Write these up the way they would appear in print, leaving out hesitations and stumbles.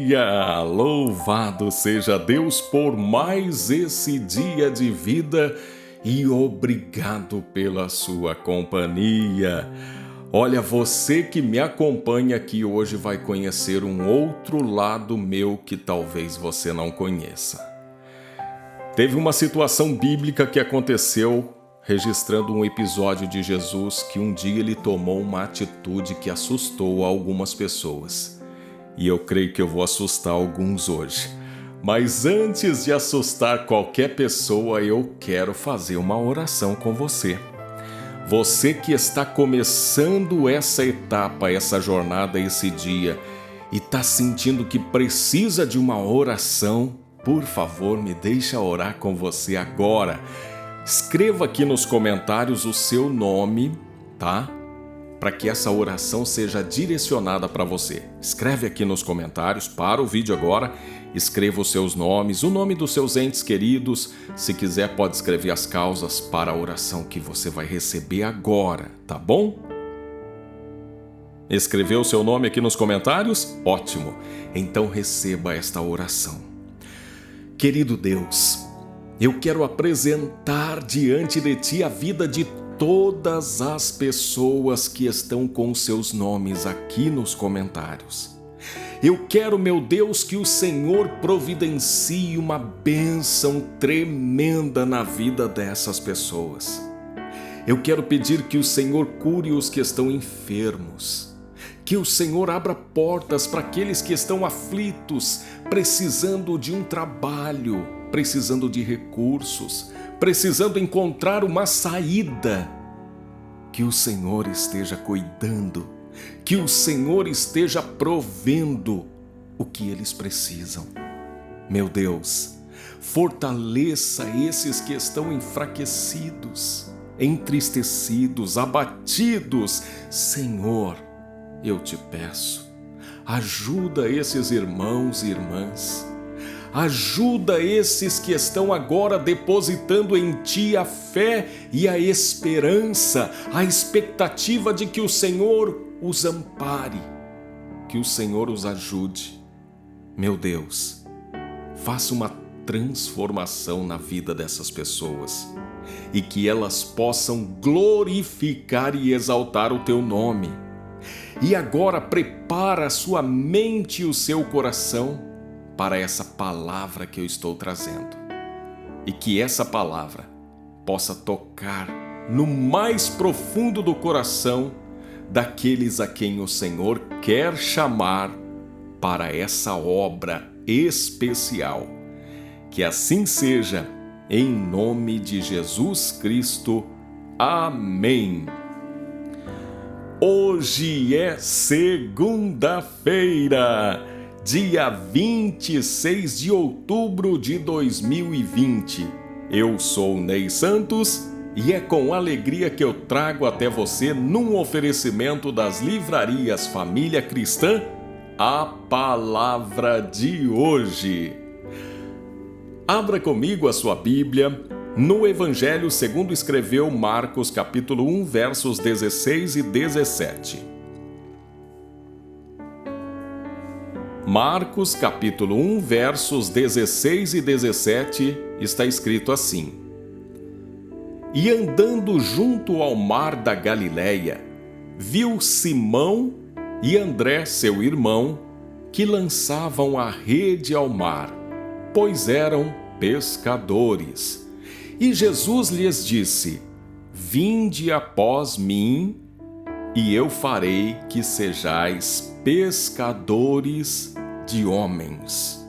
dia! Louvado seja Deus por mais esse dia de vida e obrigado pela sua companhia. Olha, você que me acompanha aqui hoje vai conhecer um outro lado meu que talvez você não conheça. Teve uma situação bíblica que aconteceu registrando um episódio de Jesus que um dia ele tomou uma atitude que assustou algumas pessoas. E eu creio que eu vou assustar alguns hoje. Mas antes de assustar qualquer pessoa, eu quero fazer uma oração com você. Você que está começando essa etapa, essa jornada, esse dia, e está sentindo que precisa de uma oração, por favor, me deixa orar com você agora. Escreva aqui nos comentários o seu nome, tá? Para que essa oração seja direcionada para você. Escreve aqui nos comentários, para o vídeo agora, escreva os seus nomes, o nome dos seus entes queridos. Se quiser, pode escrever as causas para a oração que você vai receber agora, tá bom? Escreveu o seu nome aqui nos comentários? Ótimo! Então receba esta oração. Querido Deus, eu quero apresentar diante de Ti a vida de todas as pessoas que estão com seus nomes aqui nos comentários. Eu quero, meu Deus, que o Senhor providencie uma bênção tremenda na vida dessas pessoas. Eu quero pedir que o Senhor cure os que estão enfermos, que o Senhor abra portas para aqueles que estão aflitos, precisando de um trabalho, precisando de recursos, precisando encontrar uma saída. Que o Senhor esteja cuidando, que o Senhor esteja provendo o que eles precisam. Meu Deus, fortaleça esses que estão enfraquecidos, entristecidos, abatidos. Senhor, eu te peço, ajuda esses irmãos e irmãs. Ajuda esses que estão agora depositando em Ti a fé e a esperança, a expectativa de que o Senhor os ampare, que o Senhor os ajude. Meu Deus, faça uma transformação na vida dessas pessoas e que elas possam glorificar e exaltar o Teu nome. E agora prepara a sua mente e o seu coração para essa palavra que eu estou trazendo. E que essa palavra possa tocar no mais profundo do coração daqueles a quem o Senhor quer chamar para essa obra especial. Que assim seja, em nome de Jesus Cristo. Amém. Hoje é segunda-feira, dia 26 de outubro de 2020. Eu sou Ney Santos e é com alegria que eu trago até você, num oferecimento das livrarias Família Cristã, a palavra de hoje. Abra comigo a sua Bíblia no Evangelho segundo escreveu Marcos, capítulo 1, versos 16 e 17. Marcos, capítulo 1, versos 16 e 17, está escrito assim: E andando junto ao mar da Galileia, viu Simão e André, seu irmão, que lançavam a rede ao mar, pois eram pescadores. E Jesus lhes disse: Vinde após mim, e eu farei que sejais pescadores de homens.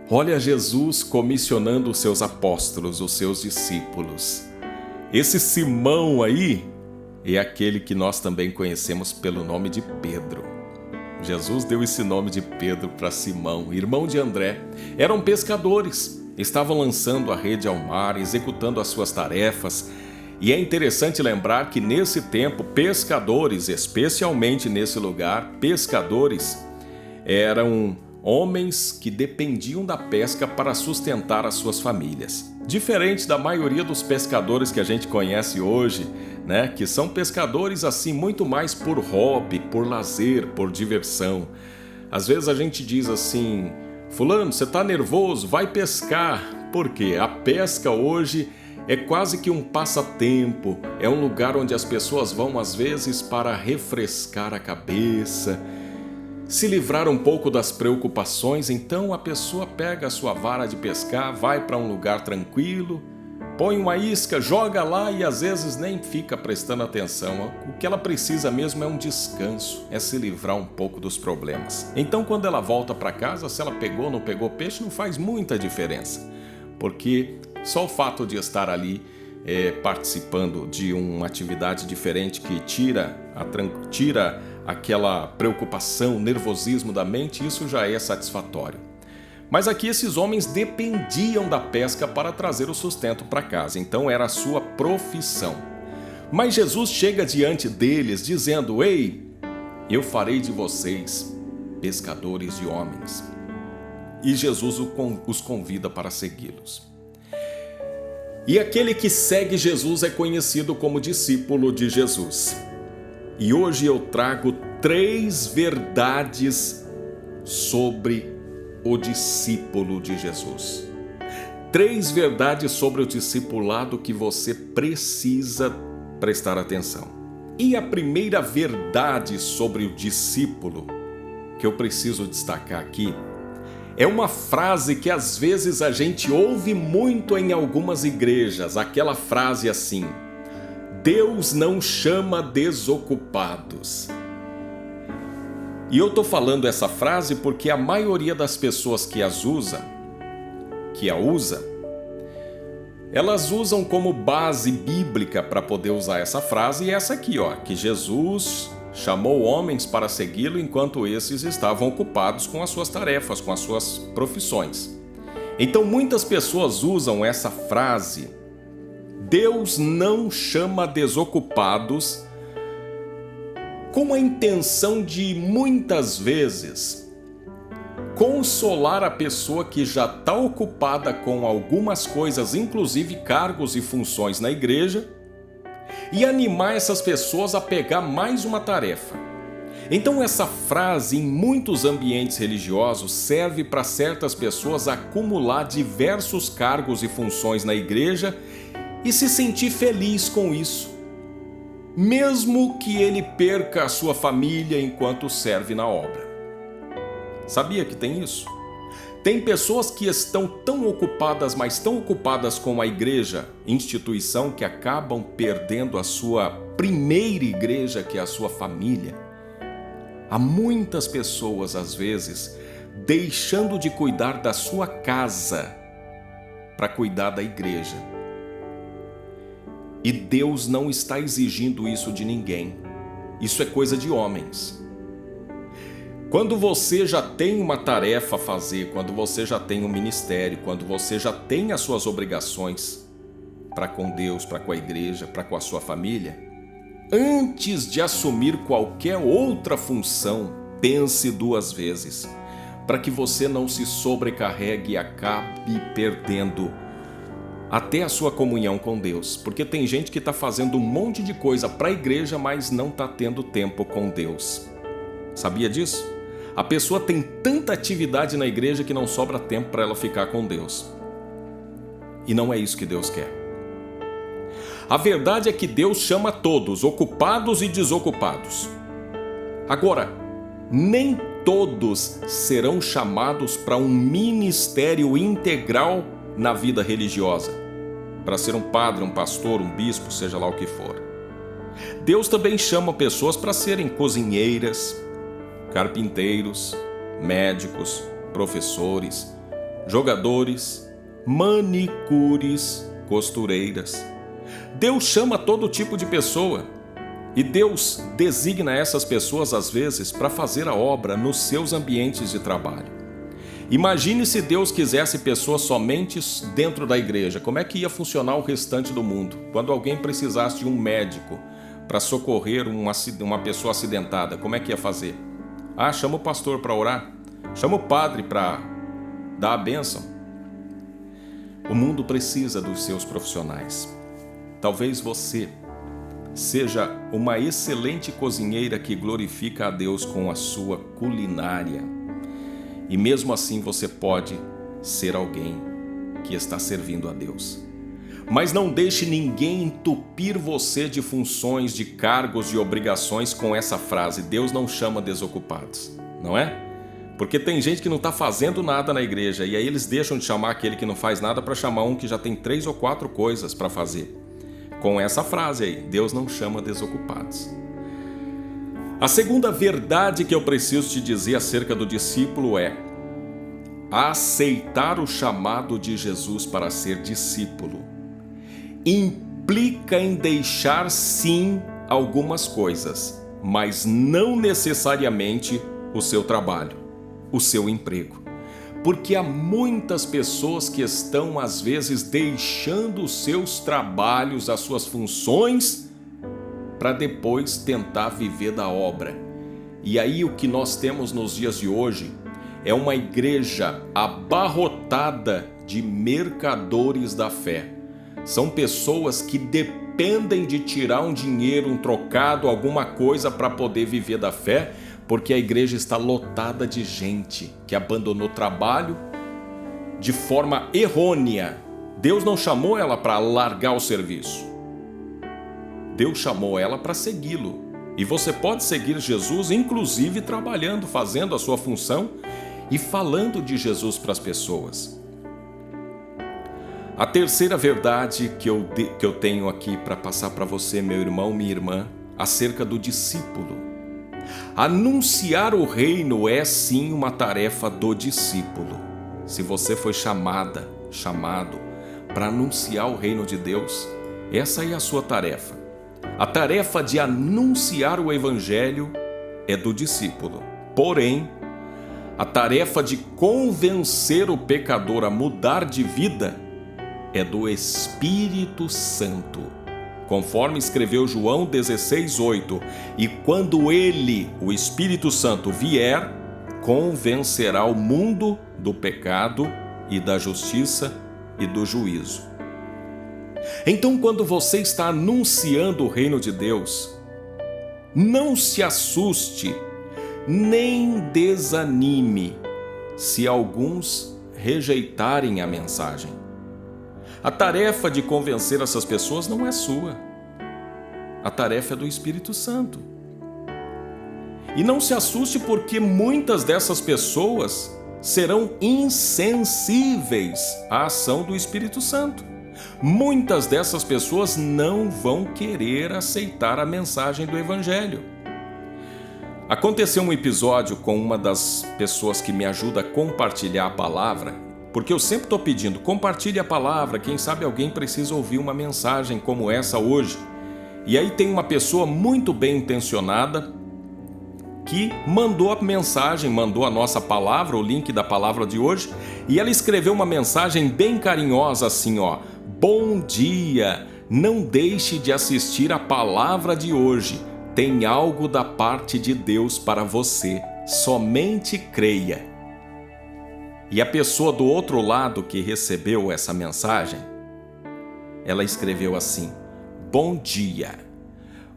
Olha Jesus comissionando os seus apóstolos, os seus discípulos. Esse Simão aí é aquele que nós também conhecemos pelo nome de Pedro. Jesus deu esse nome de Pedro para Simão, irmão de André. Eram pescadores, estavam lançando a rede ao mar, executando as suas tarefas. E é interessante lembrar que nesse tempo, pescadores, especialmente nesse lugar, pescadores eram homens que dependiam da pesca para sustentar as suas famílias. Diferente da maioria dos pescadores que a gente conhece hoje, né, que são pescadores assim muito mais por hobby, por lazer, por diversão. Às vezes a gente diz assim: fulano, você está nervoso? Vai pescar. Por quê? A pesca hoje é quase que um passatempo, é um lugar onde as pessoas vão às vezes para refrescar a cabeça, se livrar um pouco das preocupações. Então a pessoa pega a sua vara de pescar, vai para um lugar tranquilo, põe uma isca, joga lá e às vezes nem fica prestando atenção. O que ela precisa mesmo é um descanso, é se livrar um pouco dos problemas. Então quando ela volta para casa, se ela pegou ou não pegou peixe, não faz muita diferença, porque só o fato de estar ali participando de uma atividade diferente que tira aquela preocupação, nervosismo da mente, isso já é satisfatório. Mas aqui esses homens dependiam da pesca para trazer o sustento para casa, então era a sua profissão. Mas Jesus chega diante deles dizendo: ei, eu farei de vocês pescadores de homens. E Jesus os convida para segui-los. E aquele que segue Jesus é conhecido como discípulo de Jesus. E hoje eu trago 3 verdades sobre o discípulo de Jesus. 3 verdades sobre o discipulado que você precisa prestar atenção. E a primeira verdade sobre o discípulo que eu preciso destacar aqui é uma frase que às vezes a gente ouve muito em algumas igrejas, aquela frase assim: Deus não chama desocupados. E eu estou falando essa frase porque a maioria das pessoas que a usa, elas usam como base bíblica para poder usar essa frase, e essa aqui, que Jesus chamou homens para segui-lo enquanto esses estavam ocupados com as suas tarefas, com as suas profissões. Então muitas pessoas usam essa frase, Deus não chama desocupados, com a intenção de, muitas vezes, consolar a pessoa que já está ocupada com algumas coisas, inclusive cargos e funções na igreja, e animar essas pessoas a pegar mais uma tarefa. Então essa frase, em muitos ambientes religiosos, serve para certas pessoas acumular diversos cargos e funções na igreja e se sentir feliz com isso, mesmo que ele perca a sua família enquanto serve na obra. Sabia que tem isso? Tem pessoas que estão tão ocupadas, mas tão ocupadas com a igreja, instituição, que acabam perdendo a sua primeira igreja, que é a sua família. Há muitas pessoas, às vezes, deixando de cuidar da sua casa para cuidar da igreja. E Deus não está exigindo isso de ninguém. Isso é coisa de homens. Quando você já tem uma tarefa a fazer, quando você já tem um ministério, quando você já tem as suas obrigações para com Deus, para com a igreja, para com a sua família, antes de assumir qualquer outra função, pense 2 vezes, para que você não se sobrecarregue e acabe perdendo até a sua comunhão com Deus. Porque tem gente que está fazendo um monte de coisa para a igreja, mas não está tendo tempo com Deus. Sabia disso? A pessoa tem tanta atividade na igreja que não sobra tempo para ela ficar com Deus. E não é isso que Deus quer. A verdade é que Deus chama todos, ocupados e desocupados. Agora, nem todos serão chamados para um ministério integral na vida religiosa, para ser um padre, um pastor, um bispo, seja lá o que for. Deus também chama pessoas para serem cozinheiras, carpinteiros, médicos, professores, jogadores, manicures, costureiras. Deus chama todo tipo de pessoa e Deus designa essas pessoas às vezes para fazer a obra nos seus ambientes de trabalho. Imagine se Deus quisesse pessoas somente dentro da igreja. Como é que ia funcionar o restante do mundo? Quando alguém precisasse de um médico para socorrer uma pessoa acidentada, como é que ia fazer? Chama o pastor para orar, chama o padre para dar a bênção. O mundo precisa dos seus profissionais. Talvez você seja uma excelente cozinheira que glorifica a Deus com a sua culinária. E mesmo assim você pode ser alguém que está servindo a Deus. Mas não deixe ninguém entupir você de funções, de cargos e obrigações com essa frase: Deus não chama desocupados, não é? Porque tem gente que não está fazendo nada na igreja e aí eles deixam de chamar aquele que não faz nada para chamar um que já tem 3 ou 4 coisas para fazer. Com essa frase aí: Deus não chama desocupados. A segunda verdade que eu preciso te dizer acerca do discípulo é: aceitar o chamado de Jesus para ser discípulo implica em deixar sim algumas coisas, mas não necessariamente o seu trabalho, o seu emprego. Porque há muitas pessoas que estão às vezes deixando os seus trabalhos, as suas funções, para depois tentar viver da obra. E aí o que nós temos nos dias de hoje é uma igreja abarrotada de mercadores da fé. São pessoas que dependem de tirar um dinheiro, um trocado, alguma coisa para poder viver da fé, porque a igreja está lotada de gente que abandonou trabalho de forma errônea. Deus não chamou ela para largar o serviço. Deus chamou ela para segui-lo. E você pode seguir Jesus, inclusive trabalhando, fazendo a sua função e falando de Jesus para as pessoas. A terceira verdade que eu tenho aqui para passar para você, meu irmão, minha irmã, acerca do discípulo. Anunciar o reino é sim uma tarefa do discípulo. Se você foi chamado para anunciar o reino de Deus, essa é a sua tarefa. A tarefa de anunciar o evangelho é do discípulo. Porém, a tarefa de convencer o pecador a mudar de vida é do Espírito Santo. Conforme escreveu João 16:8, e quando ele, o Espírito Santo, vier, convencerá o mundo do pecado e da justiça e do juízo. Então, quando você está anunciando o reino de Deus, não se assuste, nem desanime se alguns rejeitarem a mensagem. A tarefa de convencer essas pessoas não é sua. A tarefa é do Espírito Santo. E não se assuste porque muitas dessas pessoas serão insensíveis à ação do Espírito Santo. Muitas dessas pessoas não vão querer aceitar a mensagem do Evangelho. Aconteceu um episódio com uma das pessoas que me ajuda a compartilhar a palavra, porque eu sempre estou pedindo: compartilhe a palavra, quem sabe alguém precisa ouvir uma mensagem como essa hoje. E aí tem uma pessoa muito bem intencionada que mandou a mensagem, mandou a nossa palavra, o link da palavra de hoje, e ela escreveu uma mensagem bem carinhosa assim, ó: bom dia, não deixe de assistir a palavra de hoje, tem algo da parte de Deus para você, somente creia. E a pessoa do outro lado que recebeu essa mensagem, ela escreveu assim: bom dia,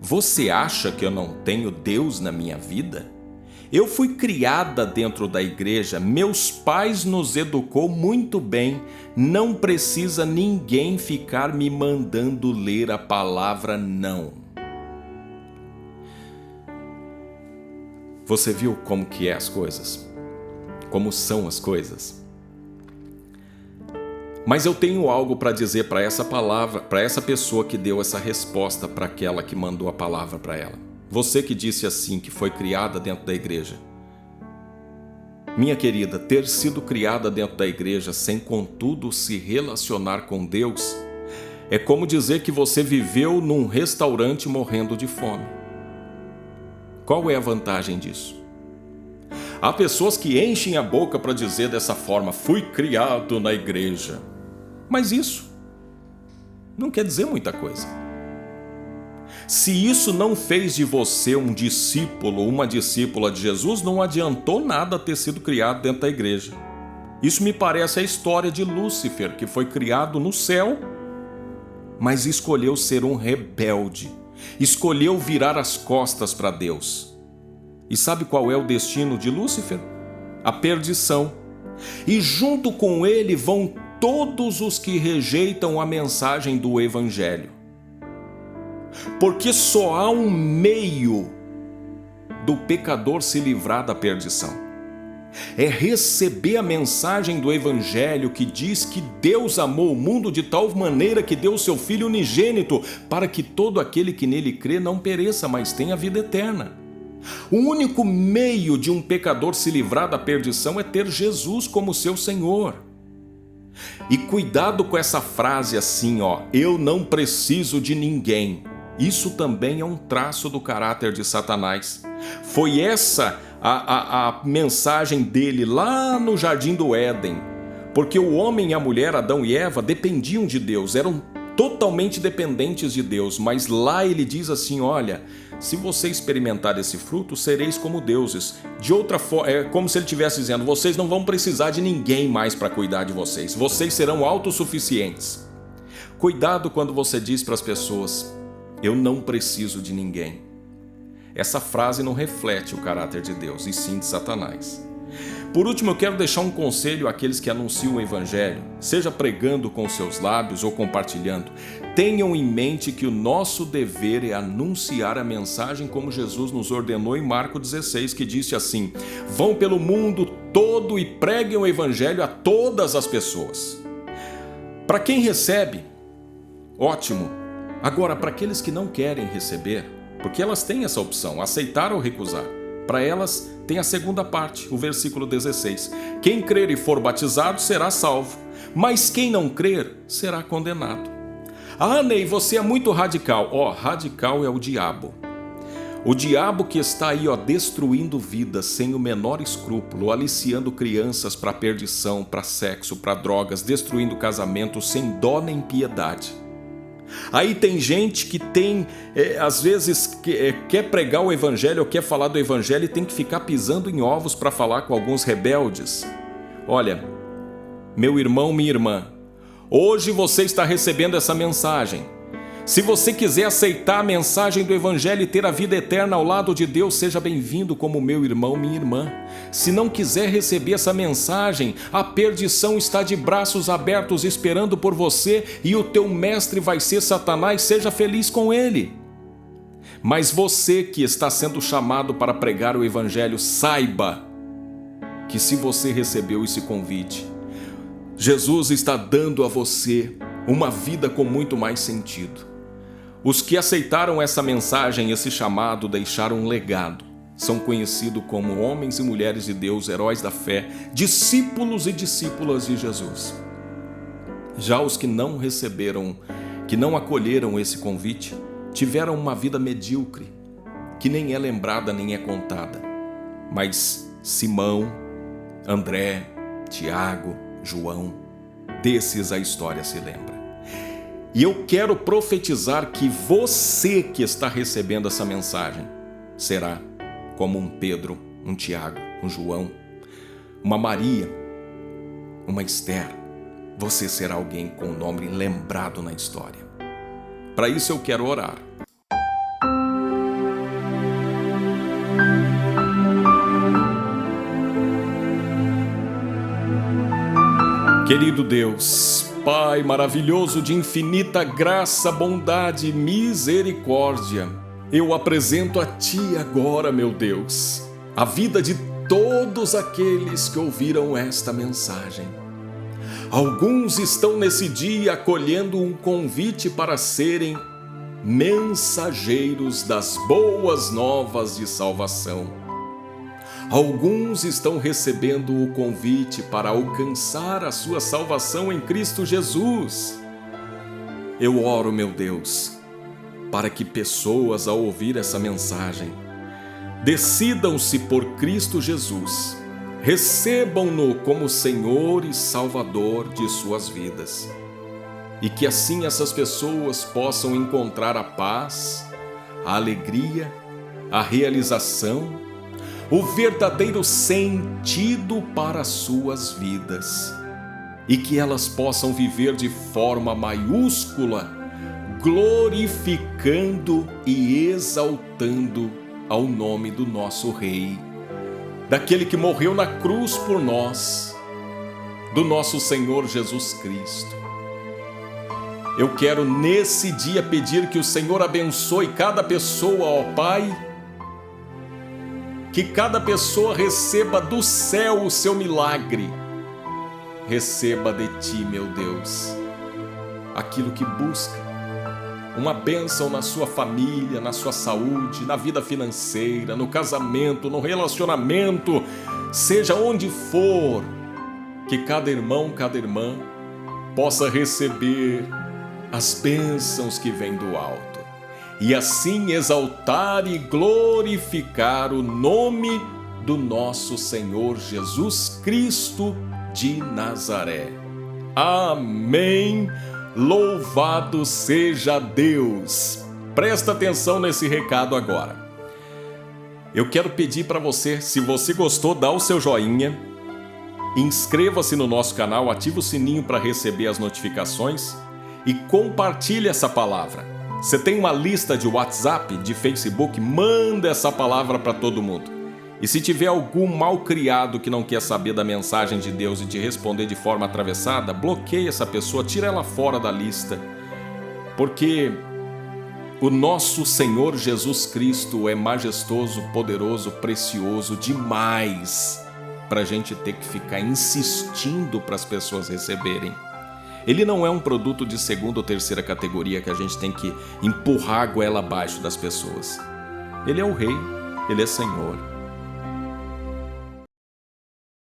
você acha que eu não tenho Deus na minha vida? Eu fui criada dentro da igreja, meus pais nos educou muito bem, não precisa ninguém ficar me mandando ler a palavra não. Você viu como que é as coisas? Como são as coisas? Mas eu tenho algo para dizer para essa palavra, para essa pessoa que deu essa resposta para aquela que mandou a palavra para ela. Você que disse assim, que foi criada dentro da igreja. Minha querida, ter sido criada dentro da igreja sem contudo se relacionar com Deus é como dizer que você viveu num restaurante morrendo de fome. Qual é a vantagem disso? Há pessoas que enchem a boca para dizer dessa forma: fui criado na igreja. Mas isso não quer dizer muita coisa. Se isso não fez de você um discípulo ou uma discípula de Jesus, não adiantou nada ter sido criado dentro da igreja. Isso me parece a história de Lúcifer, que foi criado no céu, mas escolheu ser um rebelde. Escolheu virar as costas para Deus. E sabe qual é o destino de Lúcifer? a perdição. E junto com ele vão todos os que rejeitam a mensagem do Evangelho. Porque só há um meio do pecador se livrar da perdição. É receber a mensagem do Evangelho que diz que Deus amou o mundo de tal maneira que deu o seu Filho unigênito para que todo aquele que nele crê não pereça, mas tenha vida eterna. O único meio de um pecador se livrar da perdição é ter Jesus como seu Senhor. E cuidado com essa frase assim, eu não preciso de ninguém. Isso também é um traço do caráter de Satanás. Foi essa a mensagem dele lá no Jardim do Éden, porque o homem e a mulher, Adão e Eva, dependiam de Deus, eram totalmente dependentes de Deus, mas lá ele diz assim, olha, se você experimentar esse fruto, sereis como deuses. De outra forma, é como se ele estivesse dizendo, vocês não vão precisar de ninguém mais para cuidar de vocês, vocês serão autossuficientes. Cuidado quando você diz para as pessoas, eu não preciso de ninguém. Essa frase não reflete o caráter de Deus, e sim de Satanás. Por último, eu quero deixar um conselho àqueles que anunciam o Evangelho, seja pregando com seus lábios ou compartilhando. Tenham em mente que o nosso dever é anunciar a mensagem como Jesus nos ordenou em Marcos 16, que disse assim, vão pelo mundo todo e preguem o Evangelho a todas as pessoas. Para quem recebe, ótimo. Agora, para aqueles que não querem receber, porque elas têm essa opção, aceitar ou recusar. Para elas, tem a segunda parte, o versículo 16. Quem crer e for batizado será salvo, mas quem não crer será condenado. Ah, Ney, você é muito radical. Radical é o diabo. O diabo que está aí, destruindo vidas sem o menor escrúpulo, aliciando crianças para perdição, para sexo, para drogas, destruindo casamentos sem dó nem piedade. Aí tem gente que às vezes, quer pregar o Evangelho ou quer falar do Evangelho e tem que ficar pisando em ovos para falar com alguns rebeldes. Olha, meu irmão, minha irmã, hoje você está recebendo essa mensagem. Se você quiser aceitar a mensagem do Evangelho e ter a vida eterna ao lado de Deus, seja bem-vindo como meu irmão, minha irmã. Se não quiser receber essa mensagem, a perdição está de braços abertos esperando por você e o teu mestre vai ser Satanás, seja feliz com ele. Mas você que está sendo chamado para pregar o Evangelho, saiba que se você recebeu esse convite, Jesus está dando a você uma vida com muito mais sentido. Os que aceitaram essa mensagem, esse chamado, deixaram um legado. São conhecidos como homens e mulheres de Deus, heróis da fé, discípulos e discípulas de Jesus. Já os que não receberam, que não acolheram esse convite, tiveram uma vida medíocre, que nem é lembrada nem é contada. Mas Simão, André, Tiago, João, desses a história se lembra. E eu quero profetizar que você que está recebendo essa mensagem será como um Pedro, um Tiago, um João, uma Maria, uma Esther. Você será alguém com o nome lembrado na história. Para isso eu quero orar. Querido Deus, Pai maravilhoso de infinita graça, bondade e misericórdia, eu apresento a Ti agora, meu Deus, a vida de todos aqueles que ouviram esta mensagem. Alguns estão nesse dia acolhendo um convite para serem mensageiros das boas novas de salvação. Alguns estão recebendo o convite para alcançar a sua salvação em Cristo Jesus. Eu oro, meu Deus, para que pessoas, ao ouvir essa mensagem, decidam-se por Cristo Jesus, recebam-no como Senhor e Salvador de suas vidas, e que assim essas pessoas possam encontrar a paz, a alegria, a realização, o verdadeiro sentido para as suas vidas, e que elas possam viver de forma maiúscula, glorificando e exaltando ao nome do nosso Rei, daquele que morreu na cruz por nós, do nosso Senhor Jesus Cristo. Eu quero nesse dia pedir que o Senhor abençoe cada pessoa, ó Pai, que cada pessoa receba do céu o seu milagre. Receba de Ti, meu Deus, aquilo que busca, uma bênção na sua família, na sua saúde, na vida financeira, no casamento, no relacionamento, seja onde for, que cada irmão, cada irmã possa receber as bênçãos que vêm do alto e assim exaltar e glorificar o nome do nosso Senhor Jesus Cristo de Nazaré. Amém. Louvado seja Deus. Presta atenção nesse recado agora. Eu quero pedir para você, se você gostou, dá o seu joinha, inscreva-se no nosso canal, ativa o sininho para receber as notificações e compartilhe essa palavra. Você tem uma lista de WhatsApp, de Facebook, manda essa palavra para todo mundo. E se tiver algum mal criado que não quer saber da mensagem de Deus e te responder de forma atravessada, bloqueia essa pessoa, tira ela fora da lista. Porque o nosso Senhor Jesus Cristo é majestoso, poderoso, precioso demais para a gente ter que ficar insistindo para as pessoas receberem. Ele não é um produto de segunda ou terceira categoria que a gente tem que empurrar a goela abaixo das pessoas. Ele é o Rei, Ele é Senhor.